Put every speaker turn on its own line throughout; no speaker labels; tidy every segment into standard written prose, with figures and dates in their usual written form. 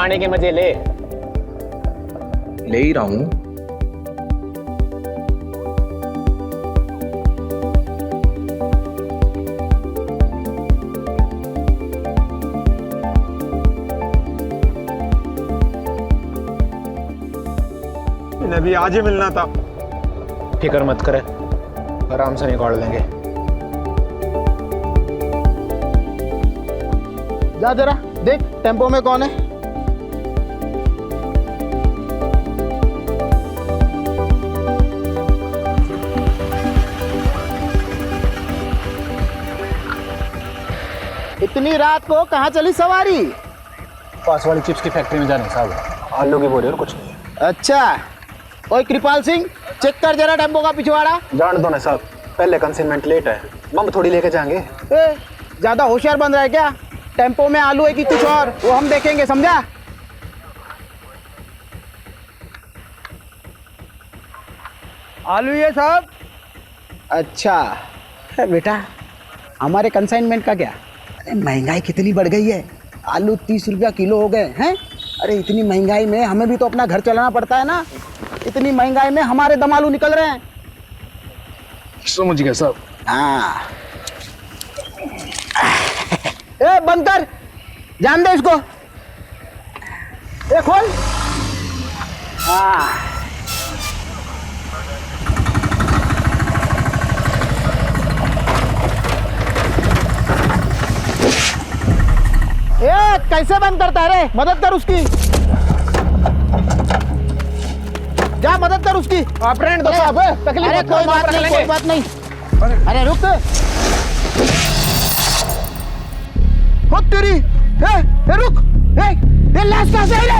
खाने के मजे ले।
ले ही रहा हूं।
इन्हें भी आज ही मिलना था।
फिक्र मत करे, आराम से निकाल लेंगे।
जा जरा देख टेम्पो में कौन है। इतनी रात को कहाँ चली सवारी?
पास वाली चिप्स की फैक्ट्री में जाने साहब, आलू की बोरी और कुछ नहीं।
अच्छा, ओए कृपाल सिंह, चेक कर जरा टेम्पो का पिछवाड़ा।
जान दो ना साहब, पहले कंसाइनमेंट लेट है, मम थोड़ी लेके जाएंगे।
ज्यादा होशियार बन रहा है क्या? टेम्पो में आलू है कि कुछ और, वो हम देखेंगे, समझा?
आलू ये साहब।
अच्छा है बेटा, हमारे कंसाइनमेंट का क्या? अरे महंगाई कितनी बढ़ गई है, आलू 30 रुपया किलो हो गए हैं। अरे इतनी महंगाई में हमें भी तो अपना घर चलाना पड़ता है ना। इतनी महंगाई में हमारे दम आलू निकल रहे हैं।
समझ गया साहब।
हाँ, ए बंद कर, जान दे इसको। ए खोल। हाँ, ए कैसे बंद करता है रे? मदद कर उसकी, जा मदद कर उसकी।
आप रहने दो साहब, तकलीफ
अरे
मत करो, माफ कर लेंगे।
कोई बात नहीं। अरे रुक, खुद तेरी। ए रुक, ए लाश कहाँ से आई रे?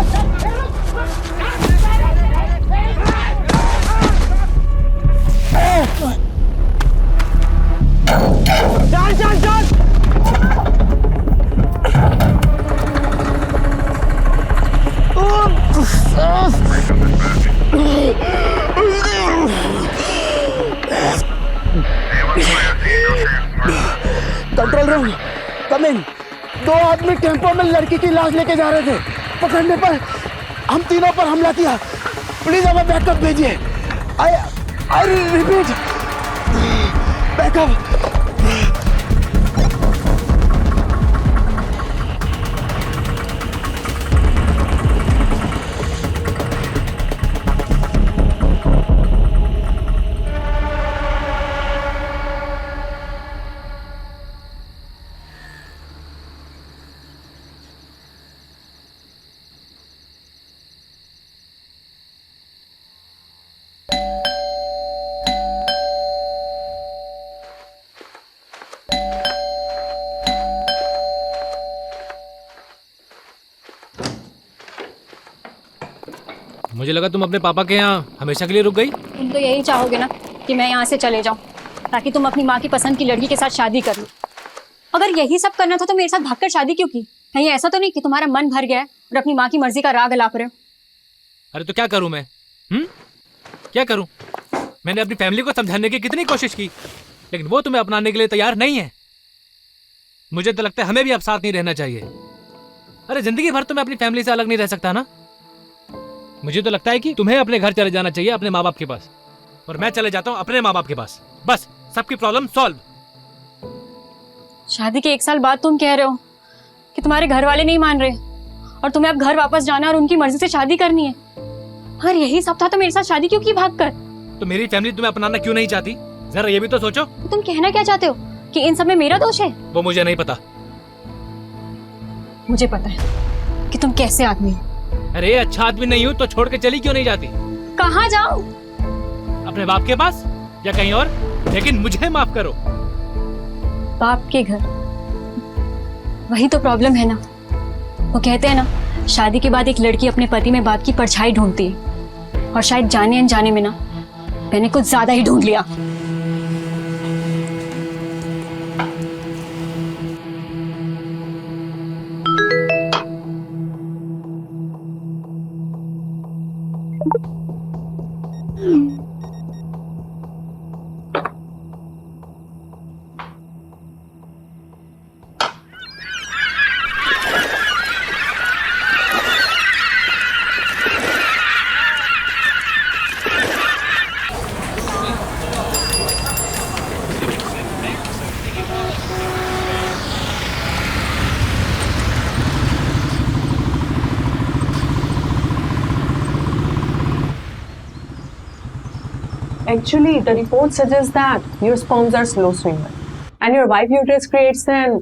चल चल चल। कंट्रोल रूम, कम इन। 2 आदमी टेम्पो में लड़की की लाश लेके जा रहे थे। पकड़ने पर हम तीनों पर हमला किया। प्लीज हमें बैकअप भेजिए। I repeat, backup.
मुझे लगा तुम अपने पापा के यहाँ हमेशा के लिए रुक गई।
तुम तो यही चाहोगे ना कि मैं यहाँ से चले जाऊँ, ताकि तुम अपनी माँ की पसंद की लड़की के साथ शादी कर लो। अगर यही सब करना था तो मेरे साथ भागकर शादी क्यों की? कहीं ऐसा तो नहीं कि तुम्हारा मन भर गया है और अपनी माँ की मर्जी का राग अलाप रहे हो?
अरे तो क्या करूँ मैं? क्या करूँ? मैंने अपनी फैमिली को समझाने की कितनी कोशिश की, लेकिन वो तुम्हें अपनाने के लिए तैयार नहीं है। मुझे तो लगता है हमें भी अब साथ नहीं रहना चाहिए। अरे जिंदगी भर तो मैं अपनी फैमिली से अलग नहीं रह सकता ना। मुझे तो लगता है कि तुम्हें अपने घर चले जाना चाहिए, अपने माँ बाप के पास, और मैं चले जाता हूँ अपने माँ बाप के पास। बस सबकी प्रॉब्लम सॉल्व।
शादी के 1 साल बाद तुम कह रहे हो कि तुम्हारे घर वाले नहीं मान रहे और तुम्हें अब घर वापस जाना है और उनकी मर्जी से शादी करनी है। अगर यही सब था तो मेरे साथ शादी क्यों की भागकर?
तो मेरी फैमिली तुम्हें अपनाना क्यों नहीं चाहती? जरा ये भी तो सोचो।
तो तुम कहना क्या चाहते हो कि इन सब में मेरा दोष है?
वो मुझे नहीं पता।
मुझे पता है कि तुम कैसे आदमी हो।
अरे अच्छा आदमी नहीं हूँ तो छोड़ के चली क्यों नहीं जाती?
कहाँ जाऊं?
अपने बाप के पास या कहीं और, लेकिन मुझे माफ करो।
बाप के घर, वही तो प्रॉब्लम है ना। वो कहते हैं ना, शादी के बाद एक लड़की अपने पति में बाप की परछाई ढूंढती है, और शायद जाने अनजाने में ना मैंने कुछ ज्यादा ही ढूंढ लिया।
Actually, the report suggests that your sperms are slow swimmer and your wife uterus creates an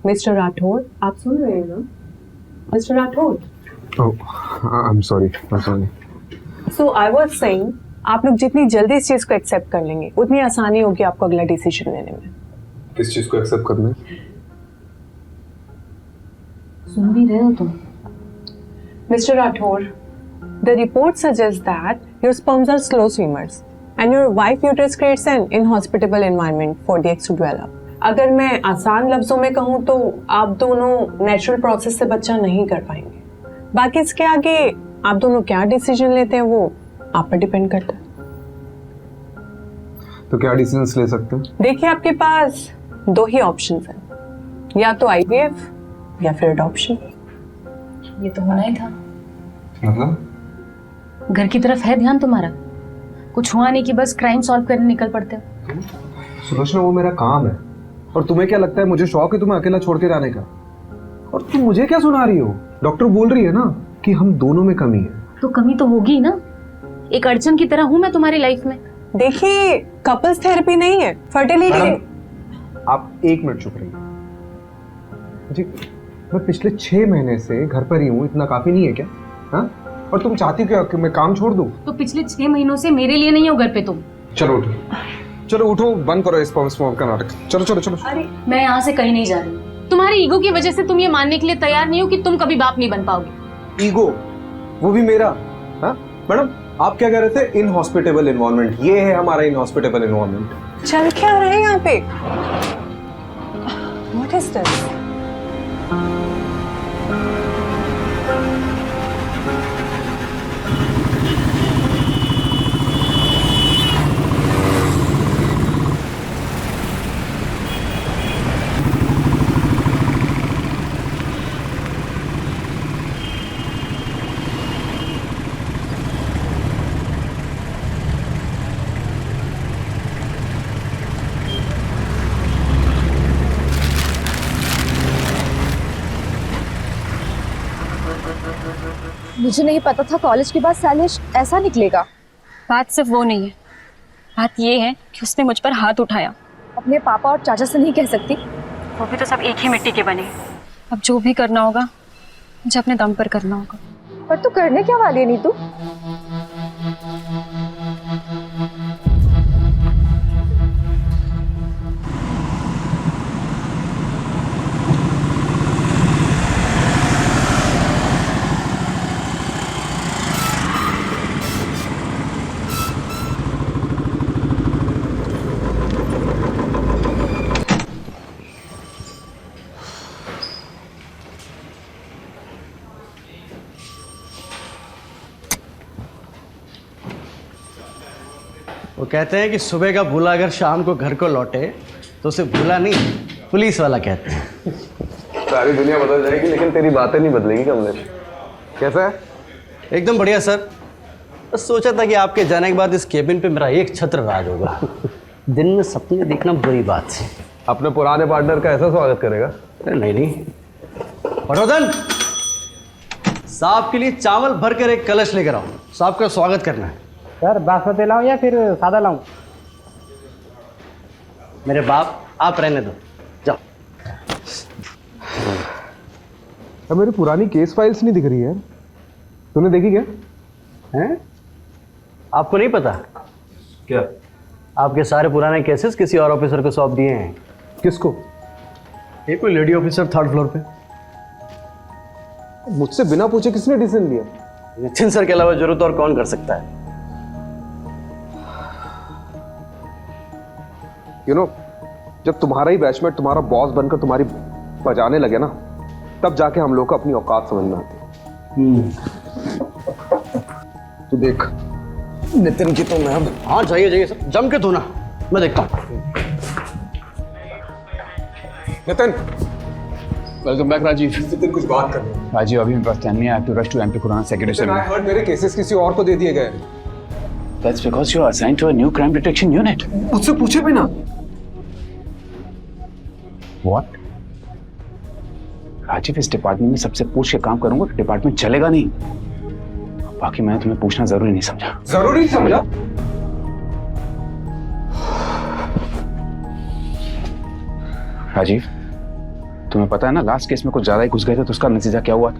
Mr. Rathod. आप सुन रहे हैं ना? Mr. Rathod.
Oh, I'm sorry.
So I was saying, आप लोग जितनी जल्दी इस चीज को एक्सेप्ट कर लेंगे उतनी आसानी होगी आपको अगला डिसीजन लेने में।
किस चीज को एक्सेप्ट करना है?
सुन भी रहे हो तुम?
Mr. Rathod, the report suggests that your sperms are slow swimmers and your wife uterus creates an inhospitable environment for the eggs to develop. अगर मैं आसान लफ्जों में कहूँ तो आप दोनों नेचुरल प्रोसेस से बच्चा नहीं कर पाएंगे। बाकी इसके आगे आप दोनों क्या डिसीजन लेते हैं वो आप पर डिपेंड करता है।
तो क्या डिसीजंस ले सकते हैं?
देखिए आपके पास दो ही ऑप्शंस हैं, या तो IVF या फिर अडॉप्शन।
ये तो होना ही था।
मतलब
घर की तरफ है ध्यान तुम्हारा, कुछ हुआ नहीं कि बस क्राइम सॉल्व करने निकल पड़ते हो।
सुलोचना, वो मेरा काम है और तुम्हें क्या लगता है मुझे शौक है तुम्हें अकेला छोड़ के जाने का? और तुम मुझे क्या सुना रही हो? डॉक्टर बोल रही है ना कि हम दोनों में कमी है।
तो कमी तो होगी ना, एक अड़चन की तरह हूं मैं तुम्हारी लाइफ में।
देखिए कपल्स थेरेपी नहीं है, फर्टिलिटी।
आप 1 मिनट चुप रहिए जी। मैं पिछले 6 महीने से घर पर ही हूँ, इतना काफी नहीं है क्या? हाँ, और तुम चाहती क्या कि मैं काम छोड़ दूँ?
तो पिछले 6 महीनों से मेरे लिए नहीं हो घर पे तुम।
चलो उठो, चलो उठो, बंद करो इस स्पर्म का नाटक। चलो चलो चलो।
अरे
मैं यहाँ से कहीं नहीं जा रही। तुम्हारी ईगो की वजह से तुम ये मानने के लिए तैयार नहीं हो कि तुम कभी बाप नहीं बन पाओगे।
ईगो? वो भी मेरा? हाँ मैडम, आप क्या कह रहे थे? Inhospitable environment. ये है हमारा इनहॉस्पिटेबल एनवायरनमेंट।
चल क्या रहा है यहाँ पे? What is this?
मुझे नहीं पता था कॉलेज के बाद शैलेश ऐसा निकलेगा।
बात सिर्फ वो नहीं है, बात ये है कि उसने मुझ पर हाथ उठाया।
अपने पापा और चाचा से नहीं कह सकती?
वो भी तो सब एक ही मिट्टी के बने। अब जो भी करना होगा मुझे अपने दम पर करना होगा।
पर तू करने क्या वाली है नीतू?
वो कहते हैं कि सुबह का भूला अगर शाम को घर को लौटे तो उसे भूला नहीं, पुलिस वाला कहते हैं।
सारी दुनिया बदल जाएगी लेकिन तेरी बातें नहीं बदलेगी कमलेश। कैसा है?
एकदम बढ़िया सर। बस सोचा था कि आपके जाने के बाद इस केबिन पे मेरा एक छत्र राज होगा। दिन में सपने देखना बुरी बात है।
अपने पुराने पार्टनर का ऐसा स्वागत करेगा?
नहीं। पटोदन, साहब के लिए चावल भर कर एक कलश लेकर आओ, साहब का स्वागत करना है।
सर बासमती लाऊं या फिर सादा लाऊं?
मेरे बाप, आप रहने दो, जाओ।
अब मेरी पुरानी केस फाइल्स नहीं दिख रही है, तूने देखी क्या?
हैं? आपको नहीं पता
क्या?
आपके सारे पुराने केसेस किसी और ऑफिसर को सौंप दिए हैं।
किसको?
ये कोई लेडी ऑफिसर 3rd फ्लोर पे।
मुझसे बिना पूछे किसने डिसीजन लिया?
नितिन सर के अलावा जरूरत और कौन कर सकता है?
You know, जब तुम्हारा ही बैचमेट तुम्हारा बॉस बनकर तुम्हारी बजाने लगे ना, तब जाके हम लोग को अपनी औकात समझ में आती है। तू देख नितिन की तो मैं अब।
हाँ जाइए सर, जम के धोना, मैं देखता हूँ।
Nitin,
welcome back Rajiv.
नितिन कुछ बात कर।
राजीव अभी मेरे पास टाइम नहीं है। I have to rush to MP Kurana secondary seminar.
मेरे केसेस किसी और को दे दिए गए।
That's because you are assigned to a new crime detection unit.
मुझसे पूछे भी ना।
What? राजीव, इस डिपार्टमेंट में सबसे पूछ के काम करूंगा तो डिपार्टमेंट चलेगा नहीं। बाकी मैंने तुम्हें पूछना जरूरी नहीं समझा।
जरूरी समझा?
राजीव, तुम्हें पता है ना लास्ट केस में कुछ ज्यादा ही घुस गए थे तो उसका नतीजा क्या हुआ था?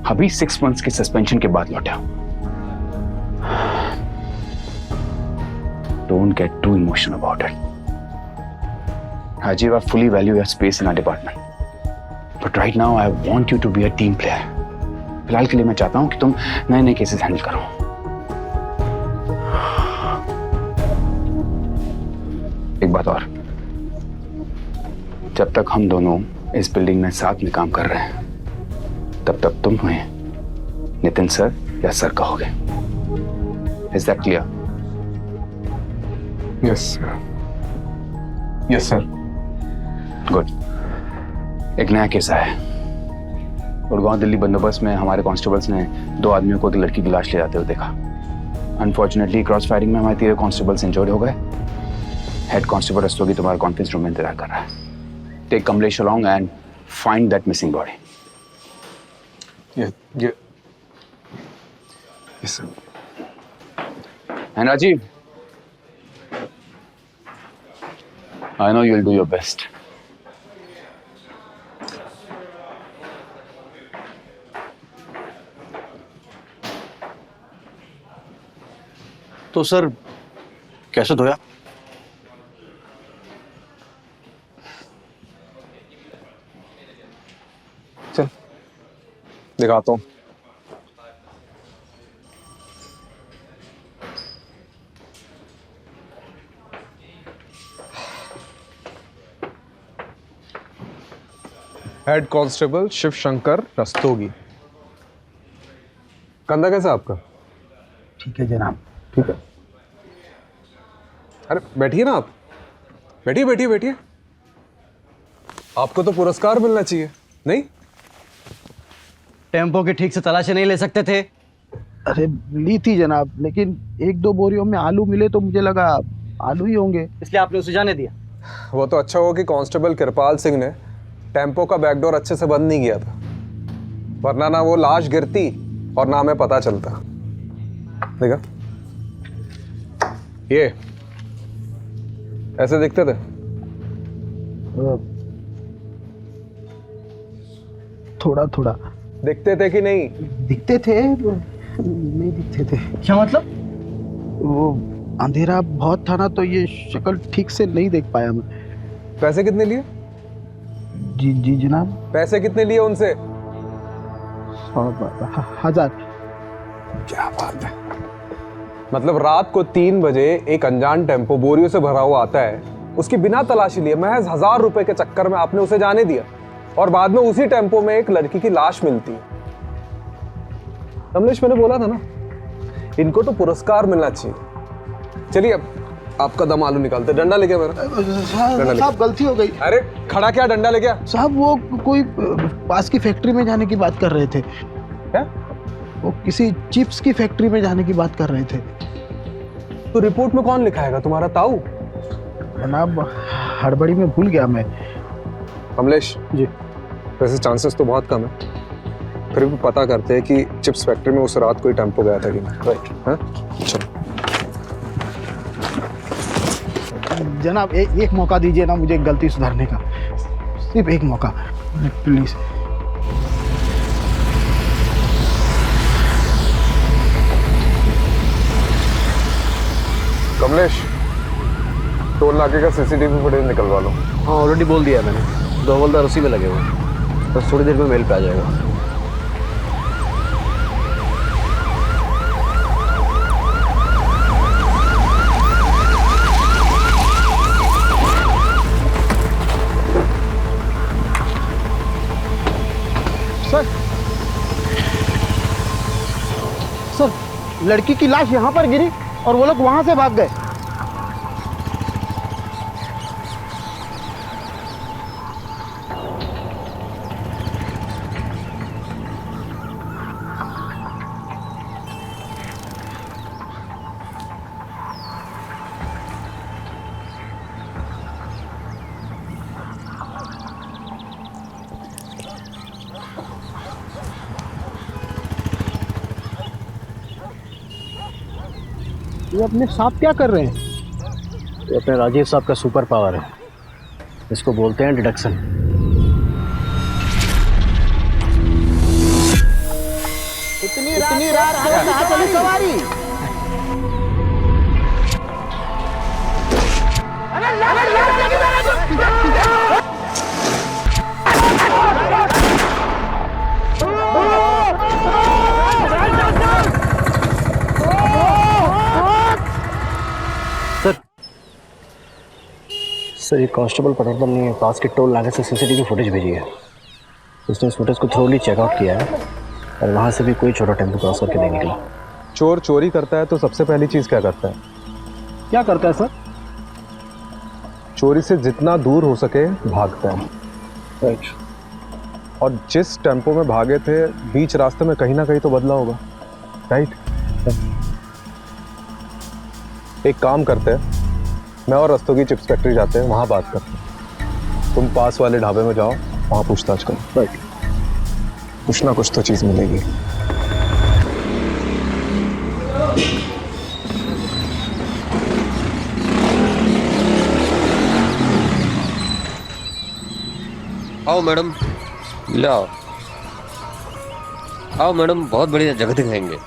अभी 6 months की सस्पेंशन के बाद लौटा। Don't get too emotional about it. Rajiv, I fully value your space in our department. But right now, I want you to be a team player. फिलहाल के लिए मैं चाहता हूं कि तुम नए नए केसेस हैंडल करो। एक बात और, जब तक हम दोनों इस बिल्डिंग में साथ में काम कर रहे हैं, तब तक तुम हमें नितिन सर या सर कहोगे। Is that clear?
Yes sir. Yes sir.
Good. एक नया केस आया है। गुड़गांव दिल्ली बंदोबस्त में हमारे कांस्टेबल्स ने 2 आदमियों को लड़की की लाश ले जाते हुए देखा। अनफॉर्चुनेटली क्रॉस फायरिंग में हमारे 3 कांस्टेबल्स इंजर्ड हो गए। हेड कांस्टेबल रस्तोगी तुम्हारे कॉन्फ्रेंस रूम में इंतजार कर रहा है। Take Kamlesh along and find that missing body.
Yes sir.
And Rajiv, I know you'll do your best.
तो सर कैसे धोया?
चल दिखाता हूँ। Head constable Shiv Shankar Rastogi. कंधा कैसा आपका?
ठीक है जनाब।
ठीक है। अरे बैठिए ना आप। बैठिए बैठिए बैठिए। आपको तो पुरस्कार मिलना चाहिए, नहीं?
टेम्पो की ठीक से तलाशी नहीं ले सकते थे?
अरे ली थी जनाब, लेकिन 1-2 बोरियों में आलू मिले तो मुझे लगा आलू ही होंगे,
इसलिए आपने उसे जाने दिया।
वो तो अच्छा हुआ कि कांस्टेबल कृपाल सिंह ने टेम्पो का बैकडोर अच्छे से बंद नहीं किया था, वरना ना वो लाश गिरती और ना हमें पता चलता। देखा, ये ऐसे दिखते थे।
थोड़ा थोड़ा
दिखते थे कि नहीं?
दिखते थे, नहीं दिखते थे।
क्या मतलब?
वो अंधेरा बहुत था ना, तो ये शक्ल ठीक से नहीं देख पाया मैं।
पैसे कितने लिए?
जी जी जनाब।
पैसे कितने लिए उनसे?
1000।
क्या बात है। मतलब रात को 3 बजे एक अनजान टेम्पो बोरियों से भरा हुआ आता है, उसकी बिना तलाशी लिए महज 1000 रुपए के चक्कर में आपने उसे जाने दिया, और बाद में उसी टेम्पो में एक लड़की की लाश मिलती है। कमलेश, मैंने बोला था ना, इनको तो पुरस्कार मिलना चाहिए। चलिए अब आपका दम आलू निकालते। डंडा लेके मेरा।
साहब गलती हो गई।
अरे खड़ा क्या, डंडा लेके आ।
साहब वो कोई पास की फैक्ट्री में जाने की बात कर रहे थे।
क्या?
वो किसी चिप्स की फैक्ट्री में जाने की बात कर रहे थे।
तो रिपोर्ट में कौन लिखाएगा, तुम्हारा ताऊ?
जनाब हड़बड़ी में भूल गया मैं।
कमलेश
जी।
वैसे चांसेस तो बहुत कम है, फिर भी पता करते हैं कि चिप्स फैक्ट्री में उस रात कोई टेम्पो गया था कि नहीं। राइट। हाँ चलो
जनाब एक मौका दीजिए ना मुझे गलती सुधारने का, सिर्फ एक मौका प्लीज।
कमलेश, टोल नाके का सीसीटीवी फुटेज निकलवा लो।
हाँ ऑलरेडी बोल दिया मैंने, 2 हवलदार उसी में लगे हुए हैं, बस थोड़ी देर में मेल पे आ जाएगा।
सर लड़की की लाश यहाँ पर गिरी और वो लोग वहां से भाग गए। ये अपने साथ क्या कर रहे हैं?
ये अपने राजीव साहब का सुपर पावर है। इसको बोलते हैं डिडक्शन।
इतनी रात को कहाँ चली सवारी?
सर ये कांस्टेबल पटवर्धन ने पास के टोल नाके से सीसीटीवी फुटेज भेजी है। उसने इस फुटेज को थ्रोली चेकआउट किया है और वहाँ से भी कोई छोटा टेम्पो क्रॉस करके नहीं निकला।
चोर चोरी करता है तो सबसे पहली चीज क्या करता है?
क्या करता है सर?
चोरी से जितना दूर हो सके भागता है।
राइट।
और जिस टेम्पो में भागे थे बीच रास्ते में कहीं ना कहीं तो बदला होगा, राइट? एक काम करते हैं, मैं और रस्तोगी चिप्स फैक्ट्री जाते हैं, वहाँ बात करते हैं। तुम पास वाले ढाबे में जाओ, वहाँ पूछताछ करो।
राइट।
कुछ ना कुछ तो चीज़ मिलेगी।
आओ मैडम, ले आओ। आओ मैडम, बहुत बढ़िया जगह दिखाएंगे।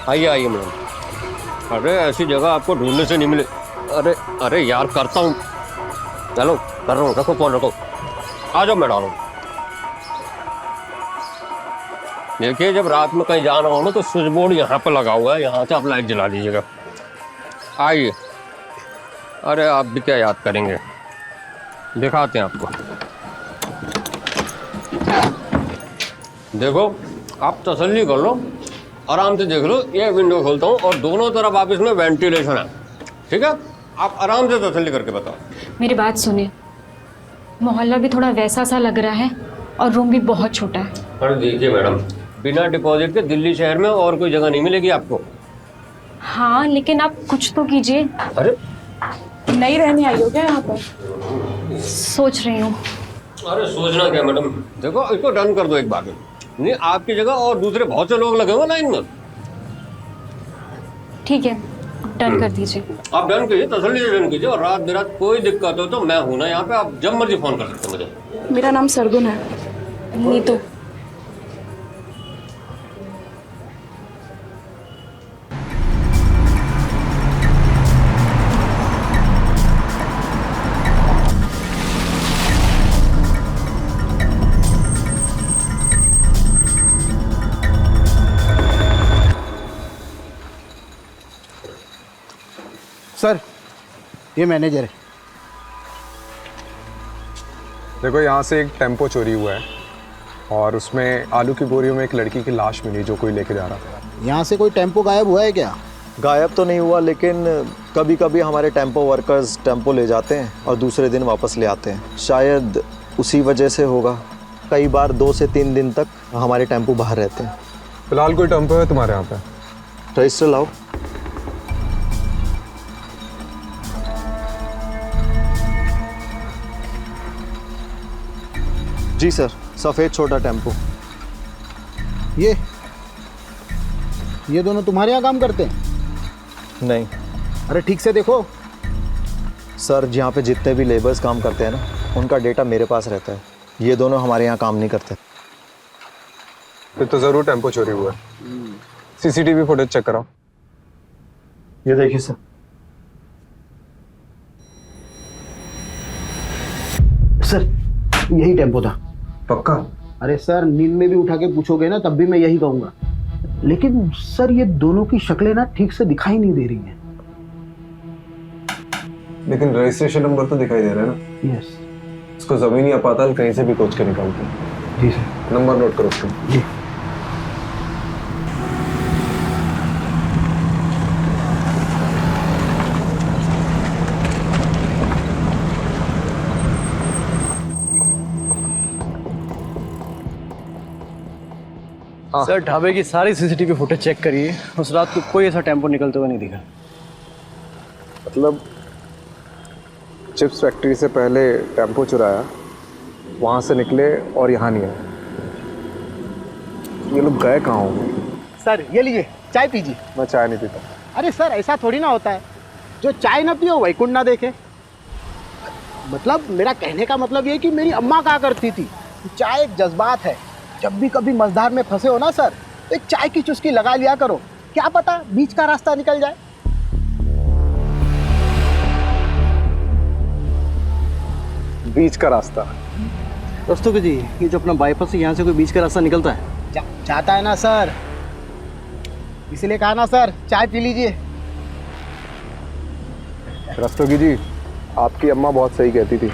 आइए आइए मैडम। अरे ऐसी जगह आपको ढूंढने से नहीं मिले। अरे अरे यार, करता हूँ, चलो कर रहा हूँ। रखो फोन रखो, आ जाओ मैडम। देखिए, जब रात में कहीं जाना हो ना तो स्विच बोर्ड यहाँ पर लगा हुआ है, यहाँ से आप लाइट जला दीजिएगा। आइए। अरे आप भी क्या याद करेंगे, दिखाते हैं आपको। देखो, आप तसल्ली कर लो, आराम से देख लो। ये विंडो खोलता हूँ और दोनों तरफ आप इसमें वेंटिलेशन है, ठीक है? आप आराम से तसल्ली करके बताओ।
मेरी बात सुनिए, मोहल्ला भी थोड़ा वैसा सा लग रहा है और रूम भी बहुत छोटा है।
अरे देखिए मैडम, बिना डिपॉजिट के दिल्ली शहर में और कोई जगह नहीं मिलेगी आपको।
हाँ, लेकिन आप कुछ तो कीजिए।
अरे
नहीं रहने आई हो क्या यहाँ पर?
सोच रही हूँ।
अरे सोचना क्या मैडम, देखो इसको डन कर दो एक बार में। नहीं, आपकी जगह और दूसरे बहुत से लोग लगे हुए लाइन में।
ठीक है, डन कर दीजिए।
आप डन कीजिए, तसल्ली से डन कीजिए। और रात बिरात कोई दिक्कत हो तो मैं हूं ना यहाँ पे, आप जब मर्जी फोन कर सकते हैं मुझे।
मेरा नाम सरगुन है।
नीतू।
सर, ये मैनेजर है।
देखो, यहाँ से एक टेम्पो चोरी हुआ है और उसमें आलू की बोरियों में एक लड़की की लाश मिली जो कोई लेके जा रहा था।
यहाँ से कोई टेम्पो गायब हुआ है क्या?
गायब तो नहीं हुआ, लेकिन कभी कभी हमारे टेम्पो वर्कर्स टेम्पो ले जाते हैं और दूसरे दिन वापस ले आते हैं। शायद उसी वजह से होगा। कई बार 2 से 3 दिन तक हमारे टेम्पो बाहर रहते हैं।
फिलहाल कोई टेम्पो है तुम्हारे यहाँ पे?
रजिस्टर लाओ। जी सर, सफ़ेद छोटा टेम्पो।
ये दोनों तुम्हारे यहाँ काम करते हैं?
नहीं
अरे ठीक से देखो।
सर, यहाँ पे जितने भी लेबर्स काम करते हैं ना, उनका डेटा मेरे पास रहता है। ये दोनों हमारे यहाँ काम नहीं करते।
फिर तो ज़रूर टेम्पो चोरी हुआ है। सीसीटीवी फुटेज चेक कराओ।
ये देखिए सर।
सर, यही टेम्पो था।
पक्का?
अरे सर, नींद में भी उठा के पूछोगे ना तब भी मैं यही कहूँगा। लेकिन सर, ये दोनों की शक्लें ना ठीक से दिखाई नहीं दे रही हैं।
लेकिन रजिस्ट्रेशन नंबर तो दिखाई दे रहा है ना?
यस।
इसको जमीनी अपातल कहीं से भी खोज के निकालते हैं।
जी सर।
नंबर नोट करो उसका।
जी।
सर, ढाबे की सारी सीसीटीवी फुटेज चेक करिए। उस रात को कोई ऐसा टेम्पो निकलते हुए नहीं दिखा।
मतलब चिप्स फैक्ट्री से पहले टेम्पो चुराया, वहाँ से निकले और यहाँ नहीं आए। ये लोग गए कहाँ होंगे?
सर, ये लीजिए, चाय पीजिए।
मैं चाय नहीं पीता।
अरे सर, ऐसा थोड़ी ना होता है। जो चाय ना पियो वही कुंड ना देखे। मतलब मेरा कहने का मतलब ये है कि मेरी अम्मा कहा करती थी, चाय एक जज्बात है। जब भी कभी मझधार में फंसे हो ना सर, तो एक चाय की चुस्की लगा लिया करो, क्या पता बीच का रास्ता निकल जाए।
बीच का रास्ता?
रस्तोगी जी, ये जो अपना बाईपास है यहाँ से कोई बीच का रास्ता निकलता है?
चाहता है ना सर, इसलिए कहा ना सर, चाय पी लीजिए।
रस्तोगी जी, आपकी अम्मा बहुत सही कहती थी।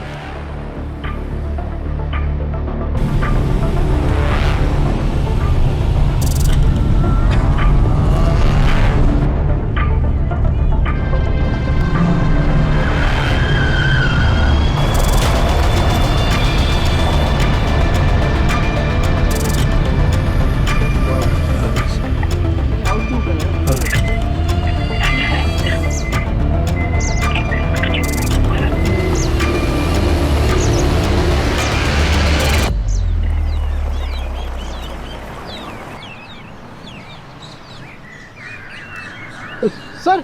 सर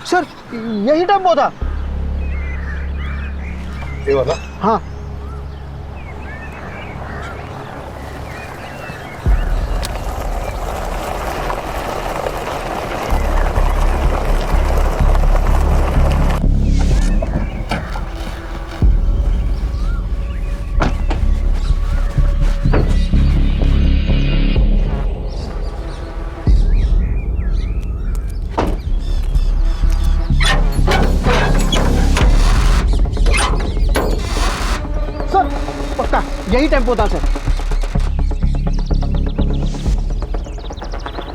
सर, यही टेम्पो था।
ये वाला?
हाँ। यही टेम्पो था सर।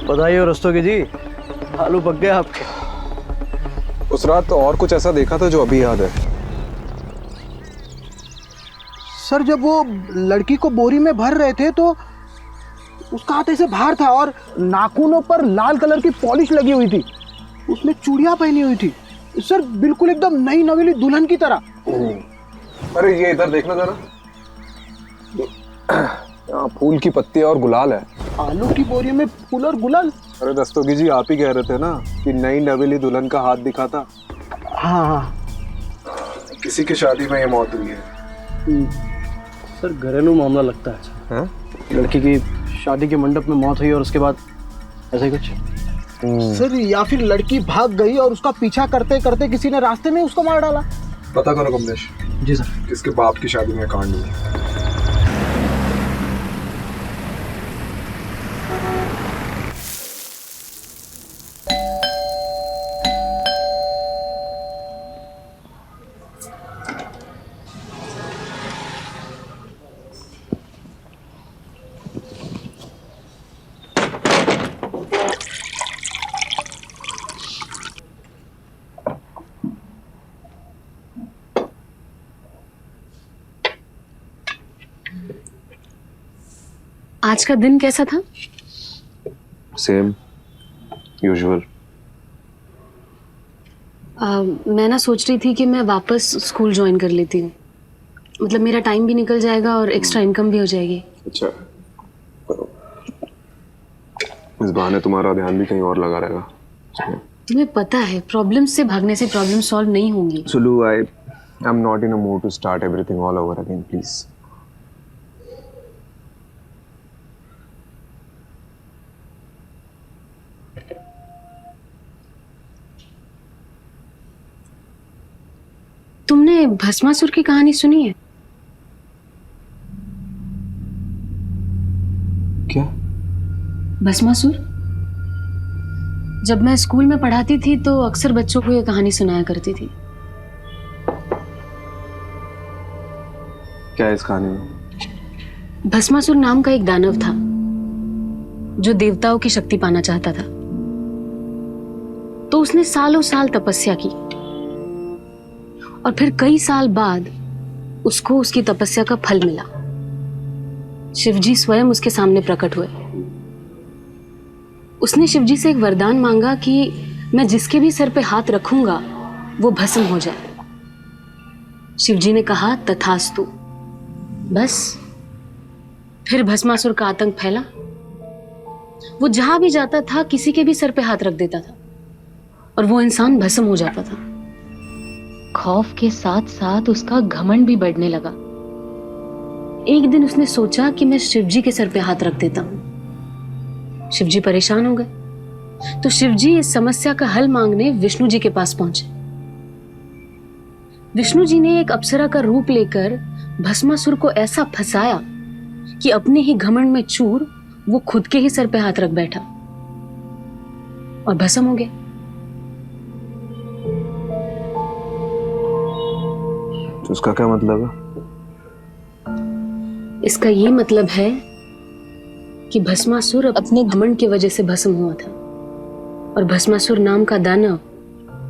बधाई हो रस्तोगी जी, आलू पक गए आपके।
उस रात तो और कुछ ऐसा देखा था जो अभी याद है?
सर जब वो लड़की को बोरी में भर रहे थे तो उसका हाथ ऐसे बाहर था और नाखूनों पर लाल कलर की पॉलिश लगी हुई थी, उसने चूड़ियां पहनी हुई थी सर, बिल्कुल एकदम नई नवेली दुल्हन की तरह।
अरे ये इधर देखना जरा, यहाँ फूल की पत्ती और गुलाल है।
आलू की बोरी में फूल और गुलाल?
अरे रस्तोगी जी, आप ही कह रहे थे ना कि नई नवेली दुल्हन का हाथ दिखा था।
हाँ,
किसी की शादी में ये मौत हुई है।
सर घरेलू मामला लगता है।
हाँ?
लड़की की शादी के मंडप में मौत हुई और उसके बाद ऐसा ही कुछ।
सर या फिर लड़की भाग गई और उसका पीछा करते करते किसी ने रास्ते में उसको मार डाला।
पता करो कमलेश।
जी सर।
किसके बाप की शादी में कांड हुआ?
आज का दिन कैसा था?
Same usual.
मैं ना सोच रही थी कि मैं वापस स्कूल ज्वाइन कर लेती हूँ, मतलब मेरा टाइम भी निकल जाएगा और एक्स्ट्रा इनकम भी हो जाएगी।
अच्छा करो, इस बहाने तुम्हारा ध्यान भी कहीं और लगा रहेगा।
तुम्हें पता है प्रॉब्लम से भागने से प्रॉब्लम सॉल्व नहीं होंगी।
Sulu, I am not in a mood to start everything all over again, please.
तुमने भस्मासुर की कहानी सुनी है?
क्या?
भस्मासुर? जब मैं स्कूल में पढ़ाती थी तो अक्सर बच्चों को ये कहानी सुनाया करती थी।
क्या है इस कहानी में?
भस्मासुर नाम का एक दानव था जो देवताओं की शक्ति पाना चाहता था, तो उसने सालों साल तपस्या की और फिर कई साल बाद उसको उसकी तपस्या का फल मिला। शिवजी स्वयं उसके सामने प्रकट हुए। उसने शिवजी से एक वरदान मांगा कि मैं जिसके भी सर पे हाथ रखूंगा वो भस्म हो जाए। शिवजी ने कहा तथास्तु। बस फिर भस्मासुर का आतंक फैला। वो जहां भी जाता था किसी के भी सर पे हाथ रख देता था और वो इंसान भस्म हो जाता था। खौफ के साथ साथ उसका घमंड भी बढ़ने लगा। एक दिन उसने सोचा कि मैं शिवजी के सर पे हाथ रख देता हूं। शिवजी परेशान हो गए तो शिवजी इस समस्या का हल मांगने विष्णु जी के पास पहुंचे। विष्णु जी ने एक अप्सरा का रूप लेकर भस्मासुर को ऐसा फंसाया कि अपने ही घमंड में चूर वो खुद के ही सर पे हाथ रख बैठा और भस्म हो गया।
तो उसका क्या मतलब है?
इसका ये मतलब है कि भस्मासुर अपने घमंड की वजह से भस्म हुआ था और भस्मासुर नाम का दानव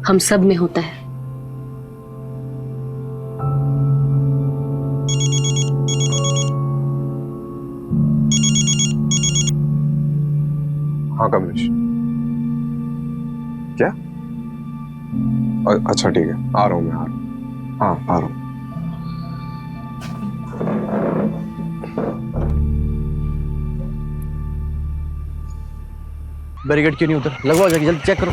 हम सब में होता है।
हाँ कमलेश, क्या? अच्छा ठीक है, आ रहा हूँ मैं, आ रहा हूँ। हाँ आ रहा हूँ।
बैरिकेड क्यों नहीं उधर? लगवाओ जाके, जल्दी चेक करो।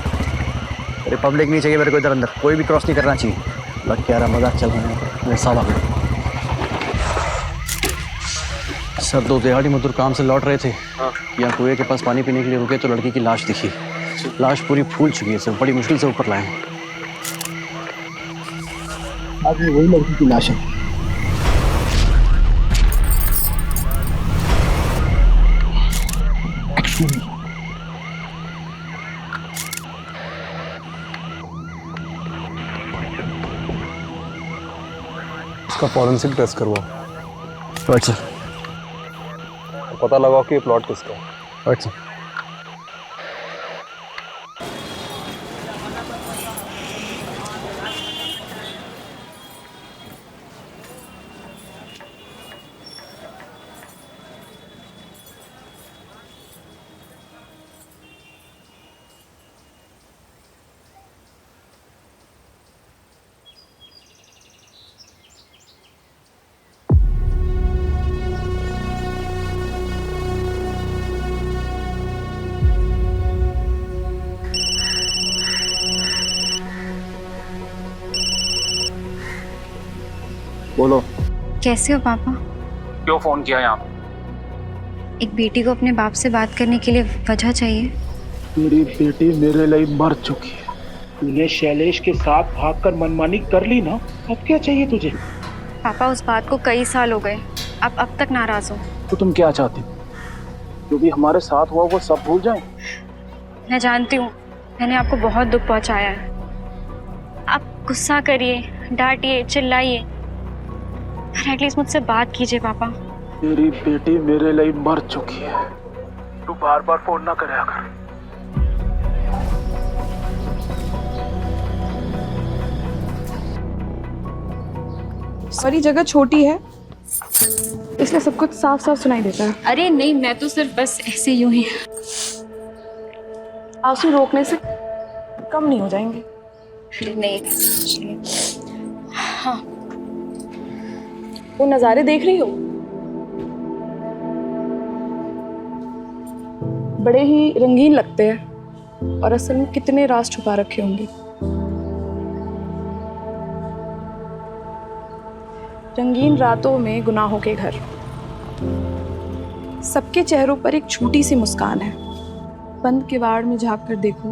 अरे पब्लिक नहीं चाहिए मेरे को इधर अंदर, कोई भी क्रॉस नहीं करना चाहिए। लग क्या रहा, मजाक चल रहा है मेरे साथ। आ गए सर, 2 दिहाड़ी मजदूर काम से लौट रहे थे, यहाँ कुएं के पास पानी पीने के लिए रुके तो लड़की की लाश दिखी। लाश पूरी फूल चुकी है सर, बड़ी मुश्किल से ऊपर लाए।
आज वही लड़की की लाश है।
इसका फॉरेंसिक टेस्ट करवाओ।
अच्छा
पता लगाओ कि ये प्लॉट किसका है। अच्छा।
बोलो।
कैसे हो पापा?
क्यों फोन किया यहाँ?
एक बेटी को अपने बाप से बात करने के लिए वजह चाहिए।
मेरी बेटी मेरे लिए मर चुकी है। तूने शैलेश के साथ भागकर मनमानी कर ली ना, अब क्या चाहिए तुझे?
पापा, उस बात को कई साल हो गए, आप अब तक नाराज हो।
तो तुम क्या चाहती हो? जो भी हमारे साथ हुआ वो सब भूल जाए?
मैं जानती हूँ मैंने आपको बहुत दुख पहुँचाया है। आप गुस्सा करिए, डांटिए, चिल्लाइए, पर एटलीस्ट मुझसे बात कीजिए पापा।
मेरी बेटी मेरे लिए मर चुकी है, तू बार बार फोन ना करे अगर।
सॉरी, जगह छोटी है इसलिए सब कुछ साफ साफ सुनाई देता है।
अरे नहीं, मैं तो सिर्फ बस ऐसे यूं ही।
आंसू रोकने से कम नहीं हो जाएंगे।
नहीं, हाँ।
वो नज़ारे देख रही हो? बड़े ही रंगीन लगते हैं और असल में कितने राज छुपा रखे होंगे। रंगीन रातों में गुनाहों के घर, सबके चेहरों पर एक छोटी सी मुस्कान है। बंद किवाड़ में झांक कर देखो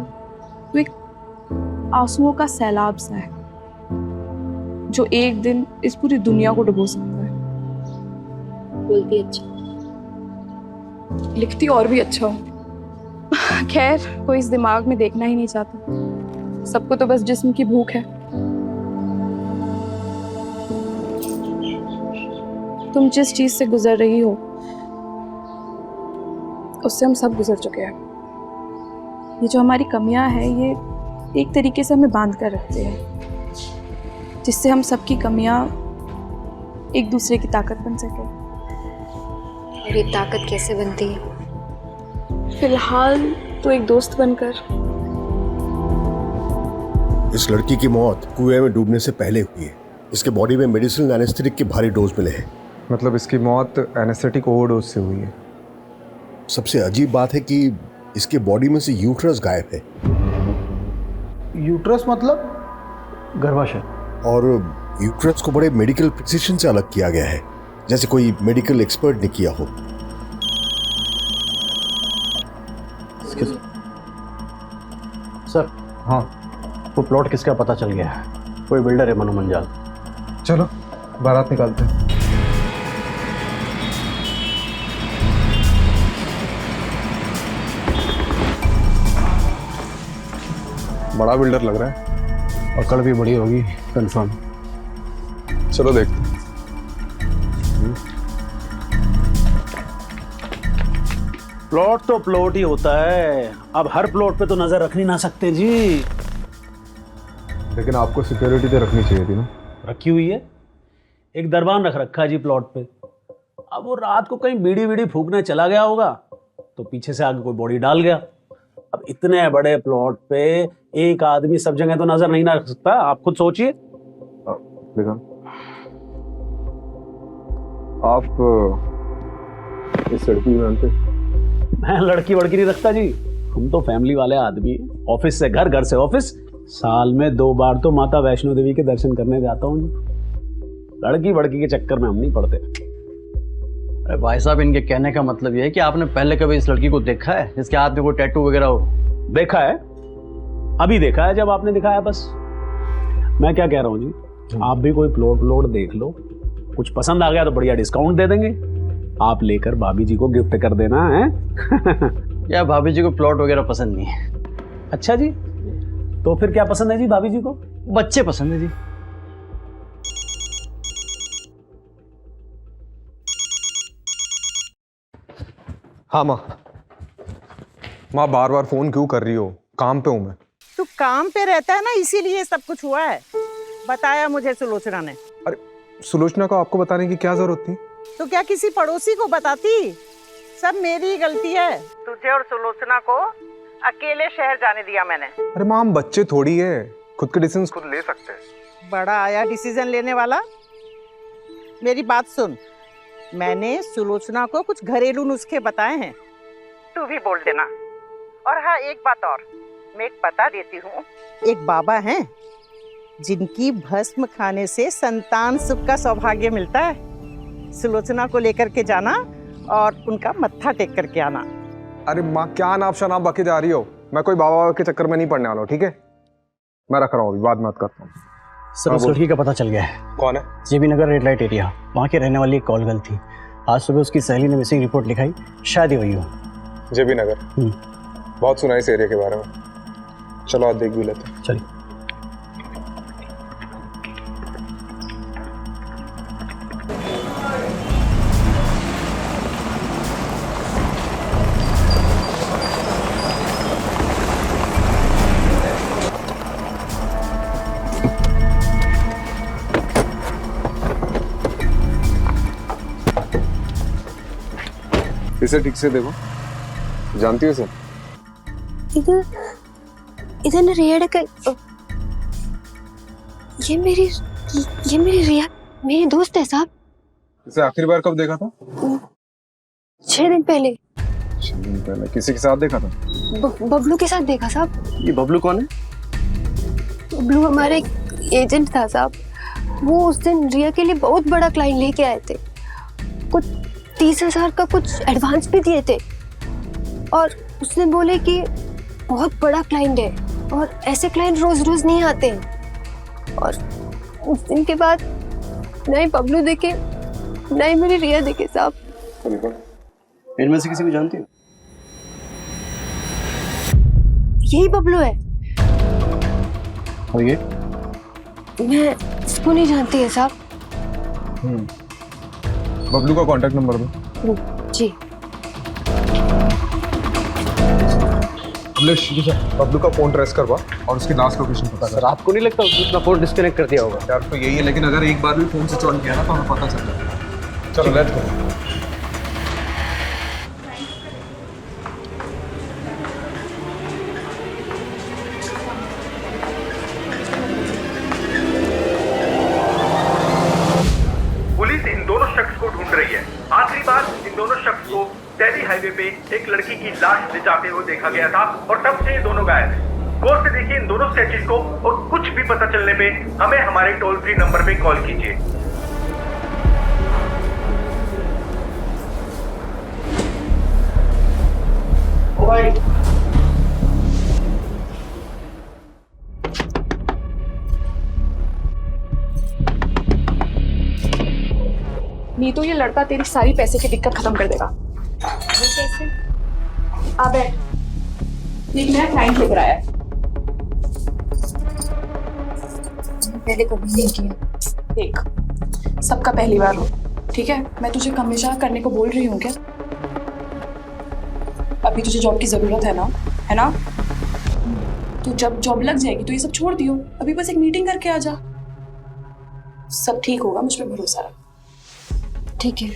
तो एक आंसुओं का सैलाब सा है जो एक दिन इस पूरी दुनिया को डुबो सकता है।
बोलती अच्छा,
लिखती और भी अच्छा हो। खैर, कोई इस दिमाग में देखना ही नहीं चाहता, सबको तो बस जिस्म की भूख है। तुम जिस चीज से गुजर रही हो उससे हम सब गुजर चुके हैं। ये जो हमारी कमियां हैं ये एक तरीके से हमें बांध कर रखते हैं, जिससे हम सबकी कमियां एक दूसरे की ताकत बन सके।
और ये ताकत कैसे बनती है?
फिलहाल तो एक दोस्त बनकर।
इस लड़की की मौत कुएं में डूबने से पहले हुई है। इसके बॉडी में मेडिसिनल एनेस्थेटिक के भारी डोज मिले हैं।
मतलब इसकी मौत एनेस्थेटिक ओवरडोज से हुई है।
सबसे अजीब बात है कि इसके बॉडी में से यूट्रस गायब है।
यूट्रस मतलब?
गर्भाशय।
और यूट्रस को बड़े मेडिकल प्रिसिशन से अलग किया गया है, जैसे कोई मेडिकल एक्सपर्ट ने किया हो।
सर,
हाँ,
वो प्लॉट किसका पता चल गया है। कोई बिल्डर है, मनु मंजाल।
चलो बारात निकालते हैं। बड़ा बिल्डर लग रहा है।
पकड़ भी बड़ी होगी, कंफर्म।
चलो देखते हैं।
प्लॉट तो प्लॉट ही होता है, अब हर प्लॉट पे तो नजर रख नहीं ना सकते जी।
लेकिन आपको सिक्योरिटी तो रखनी चाहिए थी ना।
रखी हुई है, एक दरबान रख रखा है जी प्लॉट पे। अब वो रात को कहीं बीड़ी बीड़ी फूकने चला गया होगा तो पीछे से आगे कोई बॉडी डाल गया। अब इतने बड़े प्लॉट पे एक आदमी सब जगह तो नजर नहीं ना रख सकता, आप खुद सोचिए।
बेगम, आप इस लड़की को जानते?
मैं लड़की वड़की नहीं रखता जी, हम तो फैमिली वाले आदमी हैं। ऑफिस से घर, घर से ऑफिस, साल में 2 बार तो माता वैष्णो देवी के दर्शन करने जाता हूँ। लड़की वड़की के चक्कर में हम नहीं पड़ते।
अरे भाई साहब, इनके कहने का मतलब ये है कि आपने पहले कभी इस लड़की को देखा है जिसके हाथ में कोई टैटू वगैरह हो?
देखा है, अभी देखा है जब आपने दिखाया बस। मैं क्या कह रहा हूँ जी, आप भी कोई प्लॉट देख लो, कुछ पसंद आ गया तो बढ़िया डिस्काउंट दे देंगे, आप लेकर भाभी जी को गिफ्ट कर देना है।
या भाभी जी को प्लॉट वगैरह पसंद नहीं है।
अच्छा जी, तो फिर क्या पसंद है जी भाभी जी को?
बच्चे पसंद है जी।
हाँ माँ, माँ बार बार फोन क्यों कर रही हो? काम पे हूँ मैं।
तू काम पे रहता है ना, इसीलिए सब कुछ हुआ है। बताया मुझे सुलोचना ने।
अरे सुलोचना को आपको बताने की क्या जरूरत थी?
तो क्या किसी पड़ोसी को बताती? सब मेरी ही गलती है। तुझे और सुलोचना को अकेले शहर जाने दिया मैंने।
अरे माँ, हम बच्चे थोड़ी है, खुद के डिसीजन खुद ले सकते हैं।
बड़ा आया डिसीजन लेने वाला। मेरी बात सुन, मैंने सुलोचना को कुछ घरेलू नुस्खे बताए हैं, तू भी बोल देना। और हाँ, एक बात और मैं बता देती हूँ, एक बाबा हैं जिनकी भस्म खाने से संतान सुख का सौभाग्य मिलता है। सुलोचना को लेकर के जाना और उनका मत्था टेक करके आना।
अरे माँ, क्या नाप शनाप बके जा रही हो? मैं कोई बाबा के चक्कर में नहीं पड़ने वाला हूँ, ठीक है? मैं रख रहा हूँ, अभी बाद में बात करता हूँ।
सर, उस लड़की का पता चल गया है।
कौन है?
जेबी नगर रेड लाइट एरिया, वहाँ के रहने वाली एक कॉल गर्ल थी। आज सुबह उसकी सहेली ने मिसिंग रिपोर्ट लिखाई, शायद ही वही हो।
जेबी नगर? बहुत सुना इस एरिया के बारे में। चलो आज देख भी लेते हैं।
चलिए।
इसे ठीक से देखो, जानती हो इसे?
इधर ना रिया का, ये मेरी रिया, मेरी दोस्त है साहब।
इसे आखिरी बार कब देखा था?
6 दिन पहले।
6 दिन पहले किसी के साथ देखा था?
बबलू के साथ देखा साहब।
ये बबलू कौन है?
बबलू हमारे एजेंट था साहब। वो उस दिन रिया के लिए बहुत बड़ा क्लाइंट लेके आए थे, कुछ 30,000 का कुछ एडवांस भी दिए थे, और उसने बोले कि बहुत बड़ा क्लाइंट है और ऐसे क्लाइंट रोज रोज नहीं आते हैं। और उस दिन के बाद नहीं बबलू देखे, नहीं मेरी रिया देखे साहब।
इनमें से किसी को जानती हो?
यही बबलू है।
और ये?
मैं इसको नहीं जानती है साहब।
बबलू का कांटेक्ट नंबर दो।
जी।
बबलू का फोन ट्रेस करवा और उसकी लास्ट लोकेशन पता कर।
सर, आपको नहीं लगता उसने अपना फोन डिस्कनेक्ट कर दिया होगा?
यार तो यही है, लेकिन अगर एक बार भी फोन स्विच ऑन किया ना तो हमें पता चल जाएगा। चलो लेट्स गो।
पुलिस इन दोनों शख्स को ढूंढ रही है। आखिरी बार इन दोनों शख्स को दिल्ली हाईवे पे एक लड़की की लाश ले जाते हुए देखा गया था और तब से ये दोनों गायब हैं। गौर से देखिए इन दोनों स्केचेस को और कुछ भी पता चलने पे हमें हमारे टोल फ्री नंबर पे कॉल कीजिए। ओ भाई
नीतू, ये लड़का तेरी सारी पैसे की दिक्कत खत्म कर देगा। वो कैसे? अब एक नया क्लाइंट लेकर आया है। पहले कभी नहीं किया। देख, सबका पहली बार हो, ठीक है? मैं तुझे हमेशा करने को बोल रही हूँ क्या? अभी तुझे जॉब की जरूरत है ना? तो जब जॉब लग जाएगी तो ये सब छोड़ दियो। अभी बस एक मीटिंग करके आ जा, सब ठीक होगा, मुझ पे भरोसा रख। ठीक है।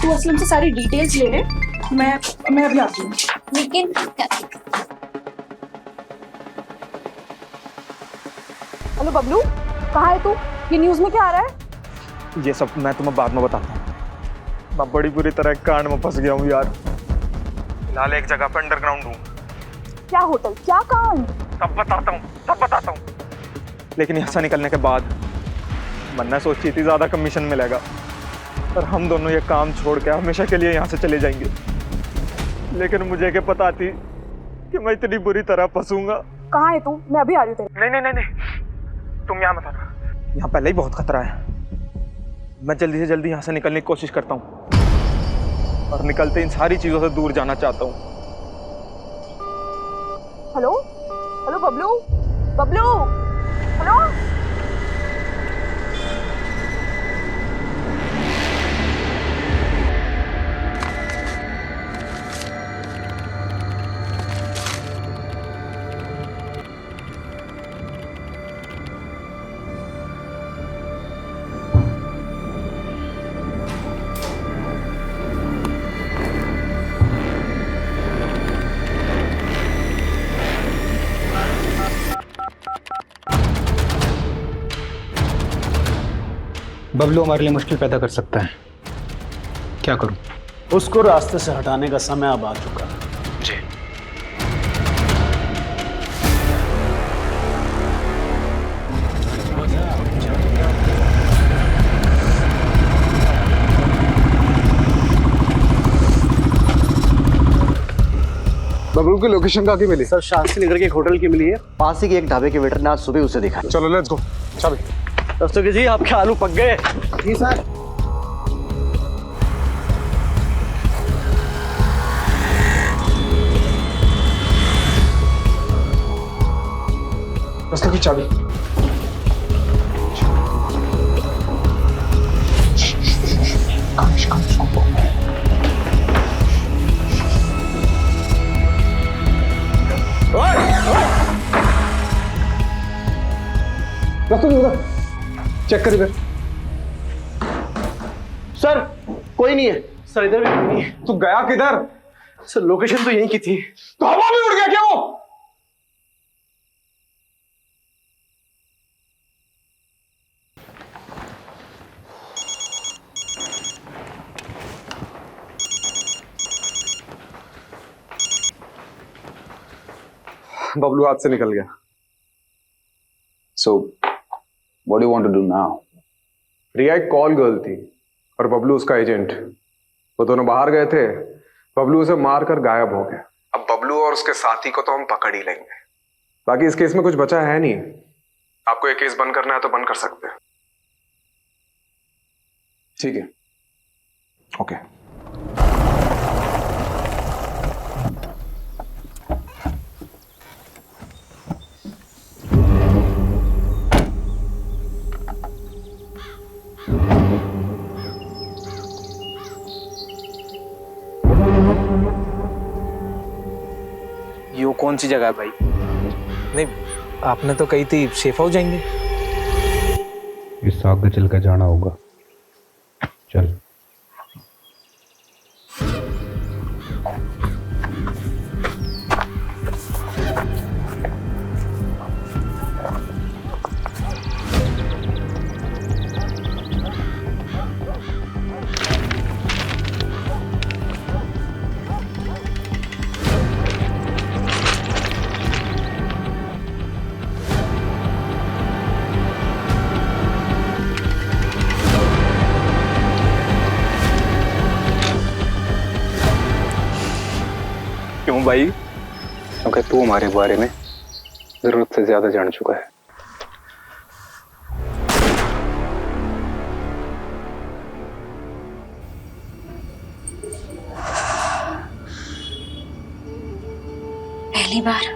तू असलम से सारी डिटेल्स ले ले, मैं अभी आती हूँ। लेकिन हेलो बबलू, कहाँ है तू? ये न्यूज़ में क्या आ रहा है?
ये सब मैं तुम्हें बाद में बताता हूँ। मैं बड़ी बुरी तरह कांड में फंस गया हूँ यार। फिलहाल एक जगह पर अंडरग्राउंड हूँ।
क्या होटल, क्या कांड?
सब बताता हूँ। लेकिन यहाँ से निकलने के बाद मन्ना सोची थी ज़्यादा कमीशन मिलेगा, और हम दोनों ये काम छोड़ के हमेशा के लिए यहाँ से चले जाएंगे। लेकिन मुझे क्या पता थी कि मैं इतनी बुरी तरह फंसूंगा।
कहाँ है तू? मैं अभी आ रही हूँ।
नहीं, तुम यहाँ मत आना। यहाँ पहले ही बहुत खतरा है। मैं जल्दी से जल्दी यहाँ से निकलने की कोशिश करता हूँ, और निकलते इन सारी चीज़ों से दूर जाना चाहता हूँ।
Hello Bablu, hello.
बबलू हमारे लिए मुश्किल पैदा कर सकता है, क्या करूं?
उसको रास्ते से हटाने का समय अब आ चुका है।
जी।
बबलू की लोकेशन कहाँ की मिली?
सर, शास्त्री नगर के एक होटल की मिली है। पास ही के एक ढाबे के वेटर ने आज सुबह उसे देखा।
चलो लेट्स गो। चल
दस्तों जी, आपके आलू पक गए।
जी सर।
रास्ते की चाबी। रास्ते उधर चेक कर इधर।
सर कोई नहीं है। सर इधर भी कोई नहीं है।
तू गया किधर?
सर लोकेशन तो यहीं की थी।
तो हवा में उड़ गया क्या वो? बबलू हाथ से निकल गया।
So, what do you want to do now?
रिया एक कॉल गर्ल थी और बबलू उसका एजेंट। वो दोनों बाहर गए थे। बबलू उसे मारकर गायब हो गया। अब बबलू और उसके साथी को तो हम पकड़ ही लेंगे। बाकी इस केस में कुछ बचा है नहीं। आपको ये केस बंद करना है तो बंद कर सकते हैं।
ठीक है।
ओके।
ये कौन सी जगह है भाई? नहीं, आपने तो कही थी सेफ हाउस जाएंगे।
इस आगे चल कर जाना होगा। चल।
क्यों भाई?
क्योंकि तू हमारे बारे में जरूरत से ज्यादा जान चुका है।
पहली बार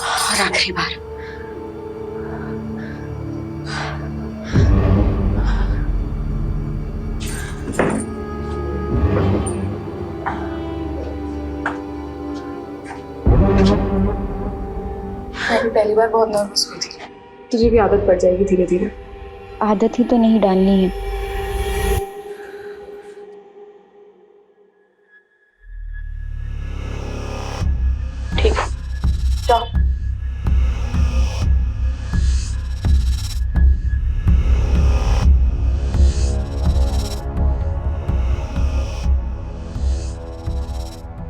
और आखिरी बार।
मैं भी पहली बार बहुत नर्वस हुई थी। तुझे भी आदत पड़ जाएगी धीरे धीरे।
आदत ही तो नहीं डालनी है।
ठीक है, जाओ।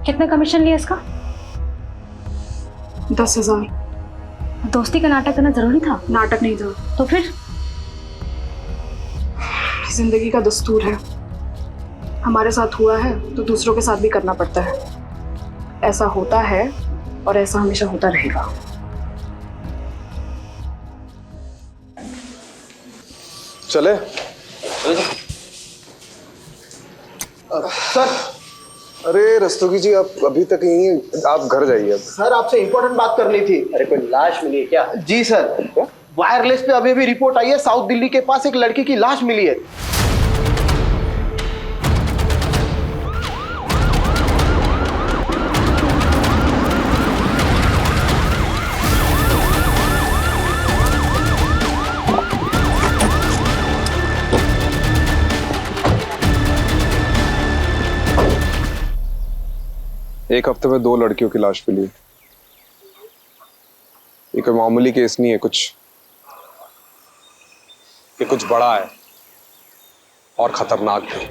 कितना कमीशन लिया इसका?
10,000।
दोस्ती का नाटक करना जरूरी था?
नाटक नहीं था।
तो फिर?
जिंदगी का दस्तूर है, हमारे साथ हुआ है तो दूसरों के साथ भी करना पड़ता है। ऐसा होता है और ऐसा हमेशा होता रहेगा।
चले
सर।
अरे रस्तोगी जी, आप अभी तक यहीं हैं, आप घर जाइए अब।
सर आपसे इंपॉर्टेंट बात करनी थी।
अरे कोई लाश मिली है क्या?
जी सर, वायरलेस पे अभी भी रिपोर्ट आई है, साउथ दिल्ली के पास एक लड़की की लाश मिली है।
एक हफ्ते में 2 लड़कियों की लाश मिली। ये कोई मामूली केस नहीं है, ये कुछ बड़ा है और खतरनाक भी।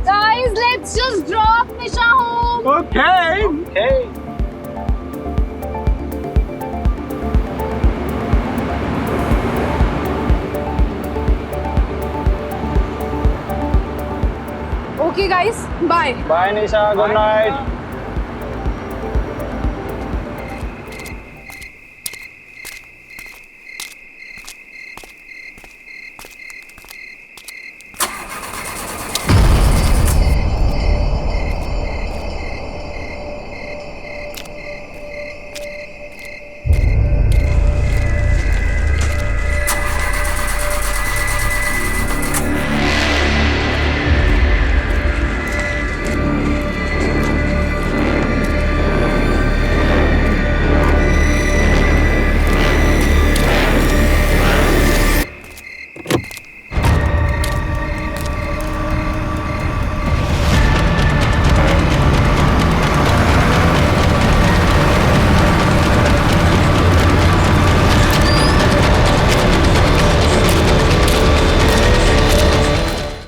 Guys, let's just drop Nisha home.
Okay.
Okay guys, bye.
Bye Nisha, good night.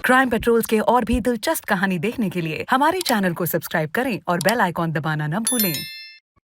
Crime patrols के और भी दिलचस्प कहानी देखने के लिए हमारे चैनल को सब्सक्राइब करें और बेल आइकॉन दबाना न भूलें।